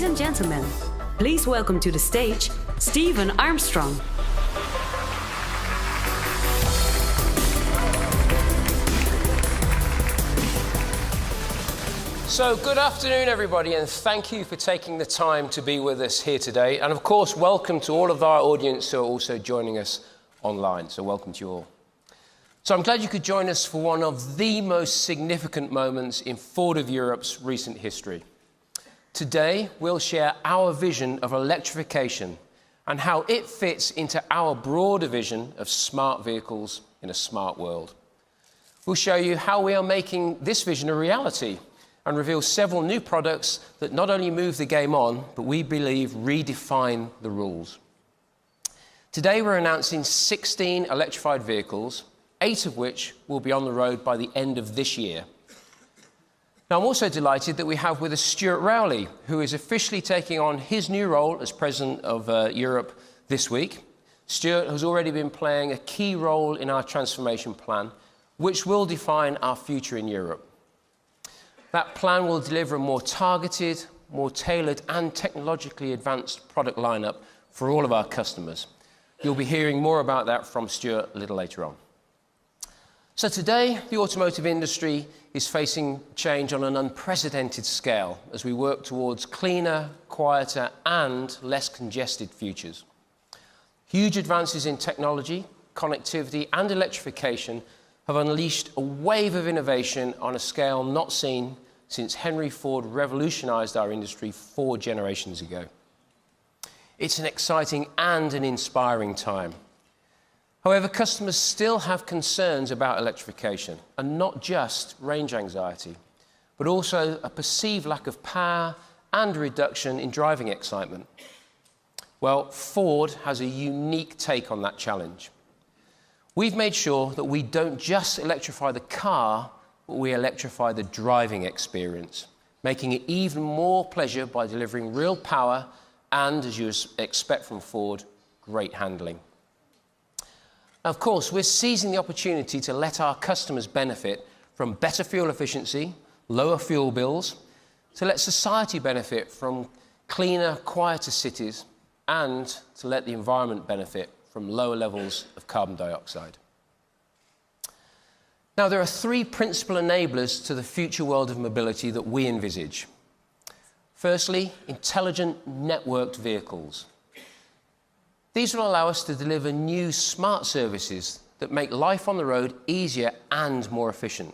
and gentlemen, please welcome to the stage, Stephen Armstrong. So, good afternoon, everybody, and thank you for taking the time to be with us here today. And of course, welcome to all of our audience who are also joining us online. So, welcome to you all. So, I'm glad you could join us for one of the most significant moments in Ford of Europe's recent history. Today, we'll share our vision of electrification and how it fits into our broader vision of smart vehicles in a smart world. We'll show you how we are making this vision a reality and reveal several new products that not only move the game on, but we believe redefine the rules. Today, we're announcing 16 electrified vehicles, 8 of which will be on the road by the end of this year. Now, I'm also delighted that we have with us Stuart Rowley, who is officially taking on his new role as President of Europe this week. Stuart has already been playing a key role in our transformation plan, which will define our future in Europe. That plan will deliver a more targeted, more tailored and technologically advanced product lineup for all of our customers. You'll be hearing more about that from Stuart a little later on. So today, the automotive industry is facing change on an unprecedented scale as we work towards cleaner, quieter, and less congested futures. Huge advances in technology, connectivity, and electrification have unleashed a wave of innovation on a scale not seen since Henry Ford revolutionized our industry 4 generations ago. It's an exciting and an inspiring time. However, customers still have concerns about electrification, and not just range anxiety, but also a perceived lack of power and a reduction in driving excitement. Well, Ford has a unique take on that challenge. We've made sure that we don't just electrify the car, but we electrify the driving experience, making it even more pleasure by delivering real power and, as you expect from Ford, great handling. Of course, we're seizing the opportunity to let our customers benefit from better fuel efficiency, lower fuel bills, to let society benefit from cleaner, quieter cities, and to let the environment benefit from lower levels of carbon dioxide. Now, there are 3 principal enablers to the future world of mobility that we envisage. Firstly, intelligent networked vehicles. These will allow us to deliver new smart services that make life on the road easier and more efficient.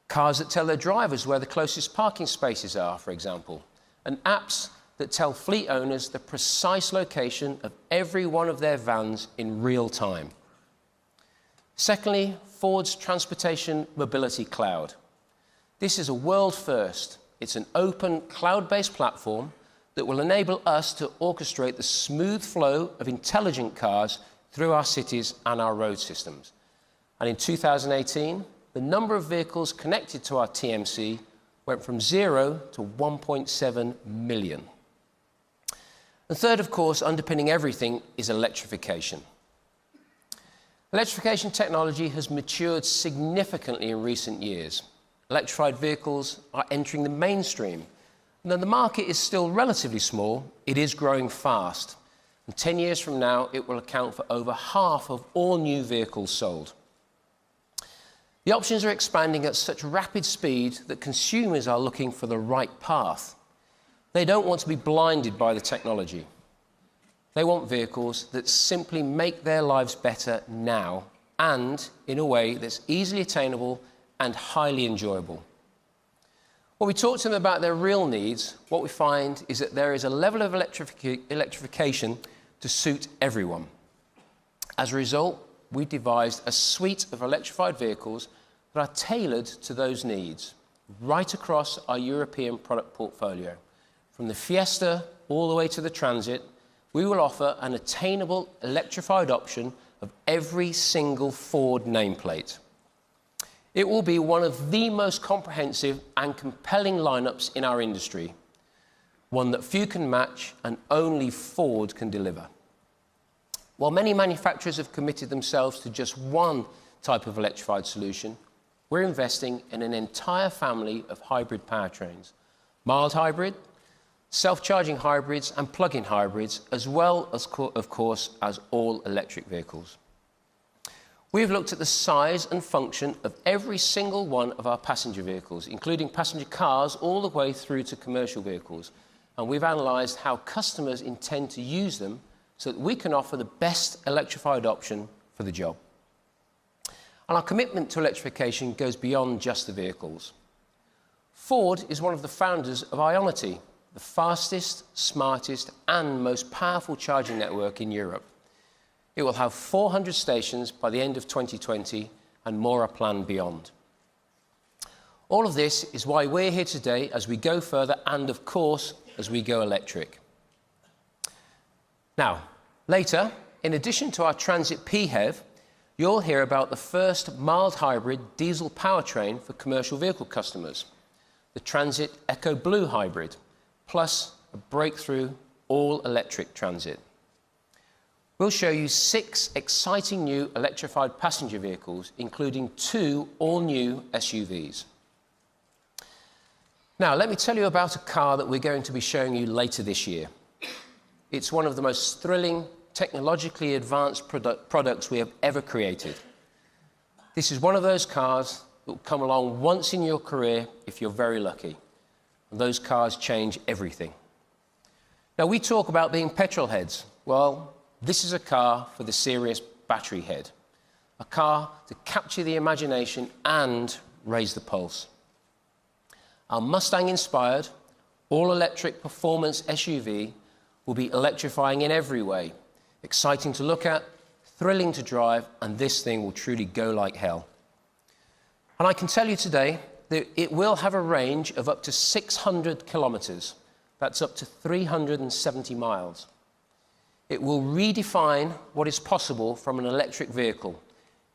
Cars that tell their drivers where the closest parking spaces are, for example, and apps that tell fleet owners the precise location of every one of their vans in real time. Secondly, Ford's Transportation Mobility Cloud. This is a world first. It's an open, cloud-based platform that will enable us to orchestrate the smooth flow of intelligent cars through our cities and our road systems. And in 2018, the number of vehicles connected to our TMC went from 0 to 1.7 million. And third, of course, underpinning everything is electrification. Electrification technology has matured significantly in recent years. Electrified vehicles are entering the mainstream. And though the market is still relatively small, it is growing fast. And 10 years from now, it will account for over half of all new vehicles sold. The options are expanding at such rapid speed that consumers are looking for the right path. They don't want to be blinded by the technology. They want vehicles that simply make their lives better now and in a way that's easily attainable and highly enjoyable. When we talk to them about their real needs, what we find is that there is a level of electrification to suit everyone. As a result, we devised a suite of electrified vehicles that are tailored to those needs, right across our European product portfolio. From the Fiesta all the way to the Transit, we will offer an attainable electrified option of every single Ford nameplate. It will be one of the most comprehensive and compelling lineups in our industry, one that few can match and only Ford can deliver. While many manufacturers have committed themselves to just one type of electrified solution, we're investing in an entire family of hybrid powertrains: mild hybrid, self-charging hybrids and plug-in hybrids, as well as, of course, as all-electric vehicles. We've looked at the size and function of every single one of our passenger vehicles, including passenger cars all the way through to commercial vehicles, and we've analysed how customers intend to use them so that we can offer the best electrified option for the job. And our commitment to electrification goes beyond just the vehicles. Ford is one of the founders of Ionity, the fastest, smartest and most powerful charging network in Europe. It will have 400 stations by the end of 2020 and more are planned beyond. All of this is why we're here today as we go further and, of course, as we go electric. Now, later, in addition to our Transit PHEV, you'll hear about the first mild hybrid diesel powertrain for commercial vehicle customers, the Transit Eco Blue Hybrid, plus a breakthrough all-electric Transit. We'll show you 6 exciting new electrified passenger vehicles, including 2 all-new SUVs. Now, let me tell you about a car that we're going to be showing you later this year. It's one of the most thrilling, technologically advanced products we have ever created. This is one of those cars that will come along once in your career if you're very lucky. And those cars change everything. Now, we talk about being petrol heads. Well, this is a car for the serious battery head. A car to capture the imagination and raise the pulse. Our Mustang-inspired, all-electric performance SUV will be electrifying in every way. Exciting to look at, thrilling to drive, and this thing will truly go like hell. And I can tell you today that it will have a range of up to 600 kilometers. That's up to 370 miles. It will redefine what is possible from an electric vehicle,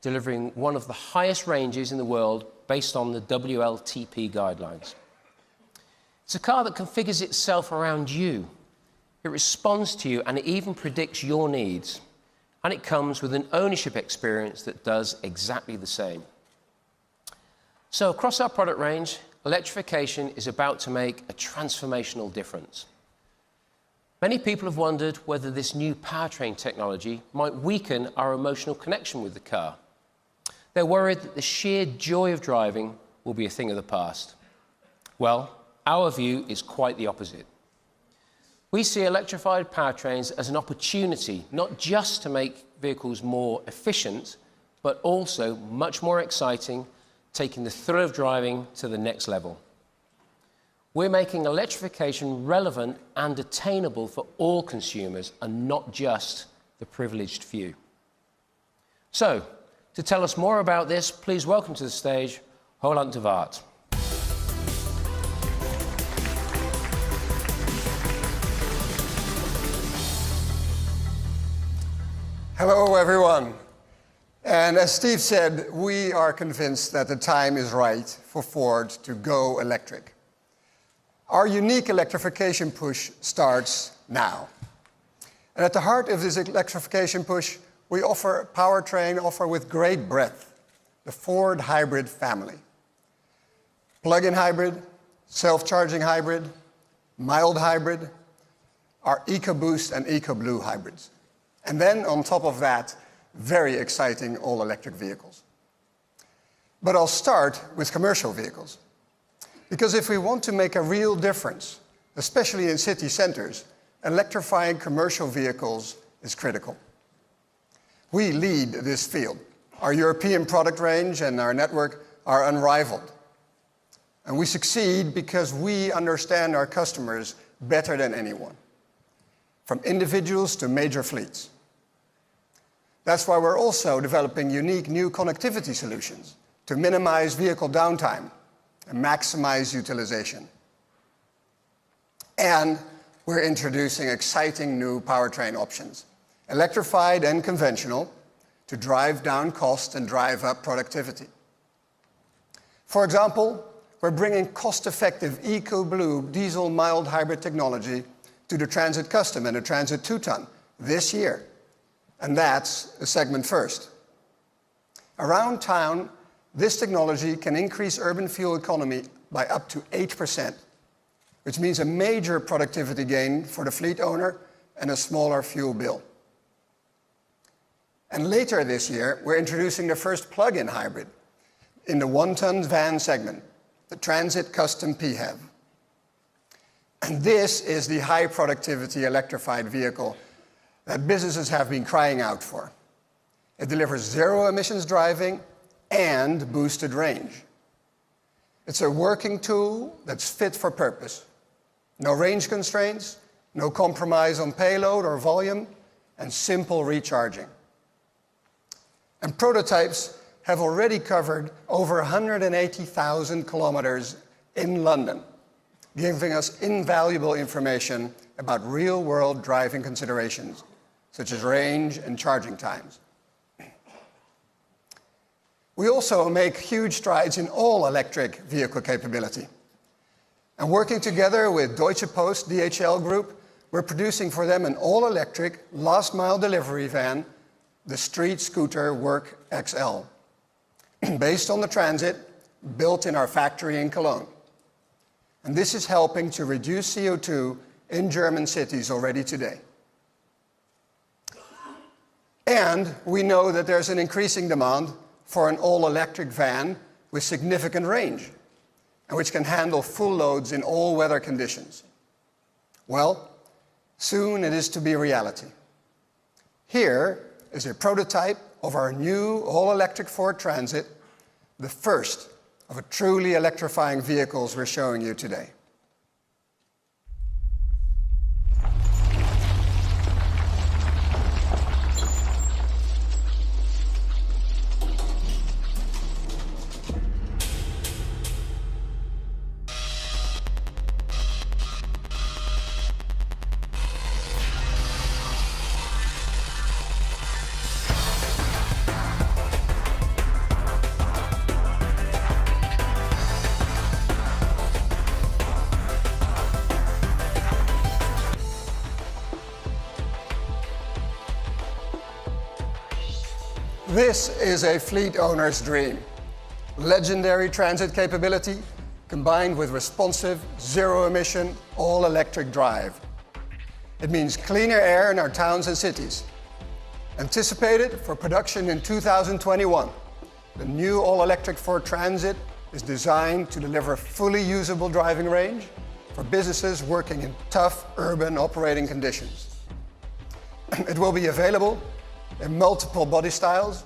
delivering one of the highest ranges in the world based on the WLTP guidelines. It's a car that configures itself around you. It responds to you and it even predicts your needs. And it comes with an ownership experience that does exactly the same. So across our product range, electrification is about to make a transformational difference. Many people have wondered whether this new powertrain technology might weaken our emotional connection with the car. They're worried that the sheer joy of driving will be a thing of the past. Well, our view is quite the opposite. We see electrified powertrains as an opportunity, not just to make vehicles more efficient, but also much more exciting, taking the thrill of driving to the next level. We're making electrification relevant and attainable for all consumers and not just the privileged few. So, to tell us more about this, please welcome to the stage Roland de Waard. Hello, everyone. And as Steve said, we are convinced that the time is right for Ford to go electric. Our unique electrification push starts now. And at the heart of this electrification push, we offer a powertrain with great breadth, the Ford hybrid family. Plug-in hybrid, self-charging hybrid, mild hybrid, our EcoBoost and EcoBlue hybrids. And then on top of that, very exciting all-electric vehicles. But I'll start with commercial vehicles. Because if we want to make a real difference, especially in city centers, electrifying commercial vehicles is critical. We lead this field. Our European product range and our network are unrivaled. And we succeed because we understand our customers better than anyone, from individuals to major fleets. That's why we're also developing unique new connectivity solutions to minimize vehicle downtime and maximize utilization. And we're introducing exciting new powertrain options, electrified and conventional, to drive down cost and drive up productivity. For example, we're bringing cost-effective EcoBlue diesel mild hybrid technology to the Transit Custom and the Transit 2-ton this year. And that's a segment first. Around town, this technology can increase urban fuel economy by up to 8%. which means a major productivity gain for the fleet owner and a smaller fuel bill. And later this year, we're introducing the first plug-in hybrid in the 1-ton van segment, the Transit Custom PHEV. And this is the high productivity electrified vehicle that businesses have been crying out for. It delivers zero emissions driving and boosted range. It's a working tool that's fit for purpose. No range constraints, no compromise on payload or volume, and simple recharging. And prototypes have already covered over 180,000 kilometers in London, giving us invaluable information about real-world driving considerations, such as range and charging times. We also make huge strides in all-electric vehicle capability. And working together with Deutsche Post DHL Group, we're producing for them an all-electric last-mile delivery van, the Street Scooter Work XL, based on the Transit, built in our factory in Cologne. And this is helping to reduce CO2 in German cities already today. And we know that there's an increasing demand for an all-electric van with significant range, and which can handle full loads in all weather conditions. Well, soon it is to be reality. Here is a prototype of our new all-electric Ford Transit, the first of a truly electrifying vehicles we're showing you today. This is a fleet owner's dream. Legendary transit capability combined with responsive, zero-emission, all-electric drive. It means cleaner air in our towns and cities. Anticipated for production in 2021, the new all-electric Ford Transit is designed to deliver fully usable driving range for businesses working in tough urban operating conditions. It will be available in multiple body styles,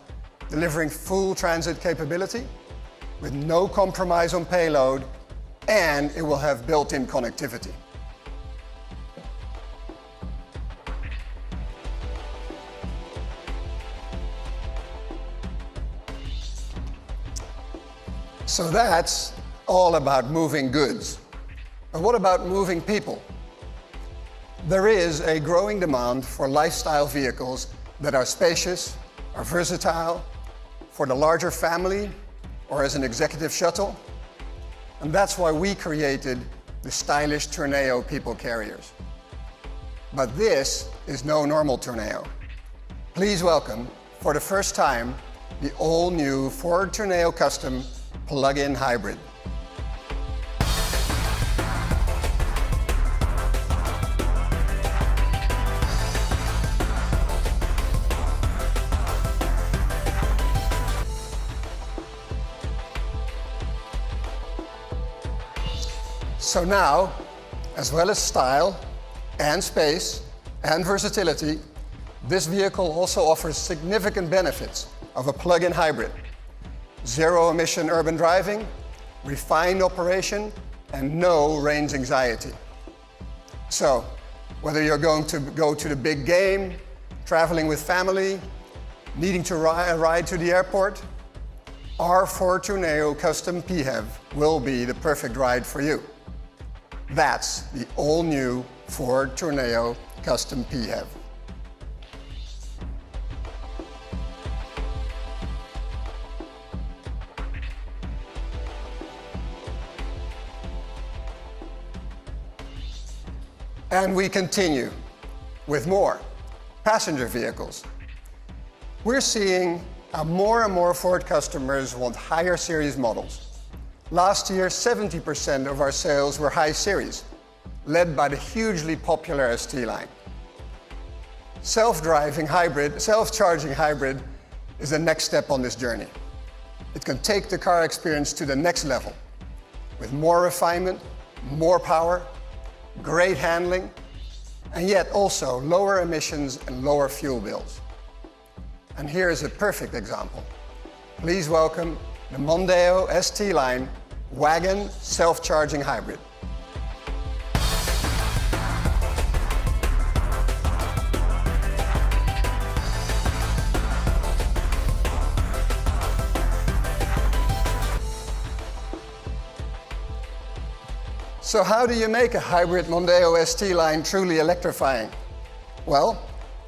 delivering full transit capability with no compromise on payload, and it will have built-in connectivity. So that's all about moving goods. But what about moving people? There is a growing demand for lifestyle vehicles that are spacious, are versatile, for the larger family, or as an executive shuttle. And that's why we created the stylish Tourneo people carriers. But this is no normal Tourneo. Please welcome, for the first time, the all-new Ford Tourneo Custom plug-in hybrid. So now, as well as style and space and versatility, this vehicle also offers significant benefits of a plug-in hybrid. Zero-emission urban driving, refined operation, and no range anxiety. So, whether you're going to go to the big game, traveling with family, needing to ride to the airport, our Ford Tourneo Custom PHEV will be the perfect ride for you. That's the all-new Ford Tourneo Custom PHEV. And we continue with more passenger vehicles. We're seeing how more and more Ford customers want higher series models. Last year, 70% of our sales were high series, led by the hugely popular ST line. Self-charging hybrid is the next step on this journey. It can take the car experience to the next level with more refinement, more power, great handling, and yet also lower emissions and lower fuel bills. And here is a perfect example. Please welcome the Mondeo ST line wagon self-charging hybrid. So how do you make a hybrid Mondeo ST line truly electrifying? Well,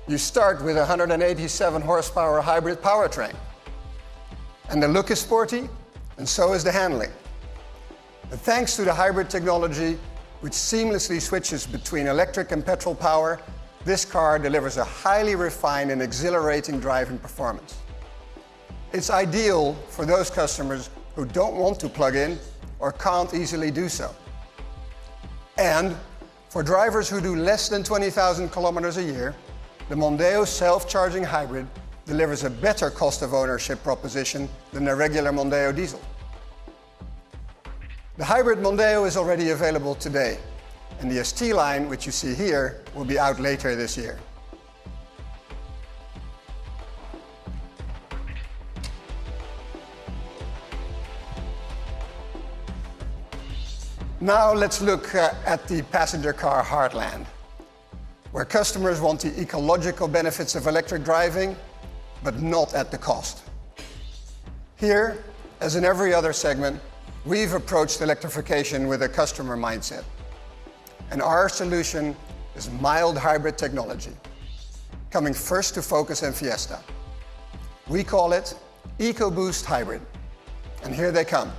you start with a 187 horsepower hybrid powertrain. And the look is sporty, and so is the handling. But thanks to the hybrid technology, which seamlessly switches between electric and petrol power, this car delivers a highly refined and exhilarating driving performance. It's ideal for those customers who don't want to plug in or can't easily do so. And for drivers who do less than 20,000 kilometers a year, the Mondeo self-charging hybrid delivers a better cost of ownership proposition than the regular Mondeo diesel. The hybrid Mondeo is already available today, and the ST line, which you see here, will be out later this year. Now let's look at the passenger car heartland, where customers want the ecological benefits of electric driving, but not at the cost. Here, as in every other segment, we've approached electrification with a customer mindset. And our solution is mild hybrid technology, coming first to Focus and Fiesta. We call it EcoBoost Hybrid. And here they come.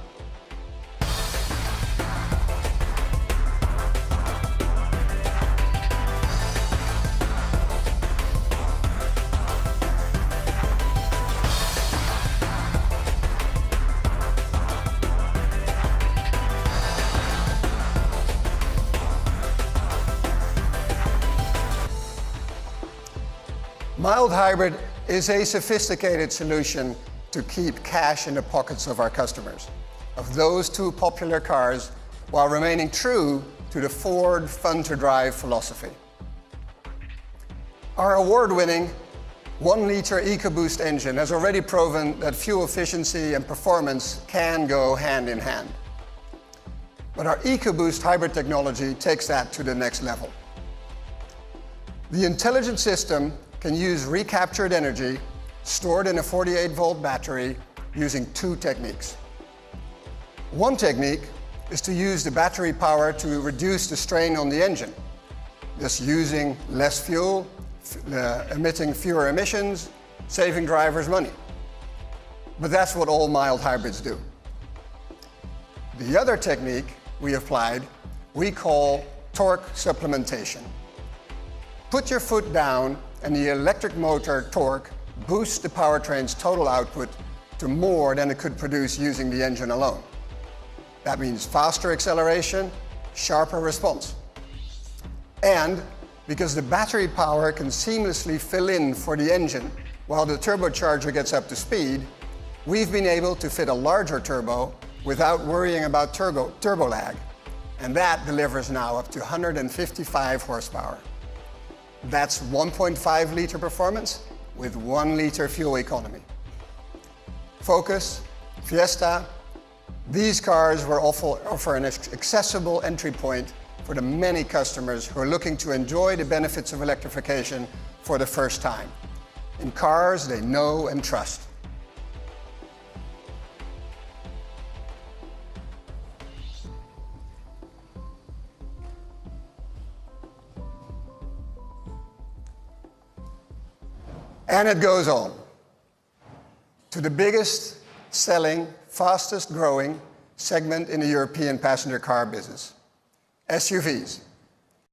Mild hybrid is a sophisticated solution to keep cash in the pockets of our customers, of those two popular cars, while remaining true to the Ford fun-to-drive philosophy. Our award-winning 1-liter EcoBoost engine has already proven that fuel efficiency and performance can go hand in hand. But our EcoBoost hybrid technology takes that to the next level. The intelligent system can use recaptured energy stored in a 48-volt battery using two techniques. One technique is to use the battery power to reduce the strain on the engine, thus using less fuel, emitting fewer emissions, saving drivers money. But that's what all mild hybrids do. The other technique we applied, we call torque supplementation. Put your foot down and the electric motor torque boosts the powertrain's total output to more than it could produce using the engine alone. That means faster acceleration, sharper response. And because the battery power can seamlessly fill in for the engine while the turbocharger gets up to speed, we've been able to fit a larger turbo without worrying about turbo lag. And that delivers now up to 155 horsepower. That's 1.5 liter performance with 1 liter fuel economy. Focus, Fiesta, these cars will offer an accessible entry point for the many customers who are looking to enjoy the benefits of electrification for the first time, in cars they know and trust. And it goes on to the biggest selling, fastest growing segment in the European passenger car business, SUVs.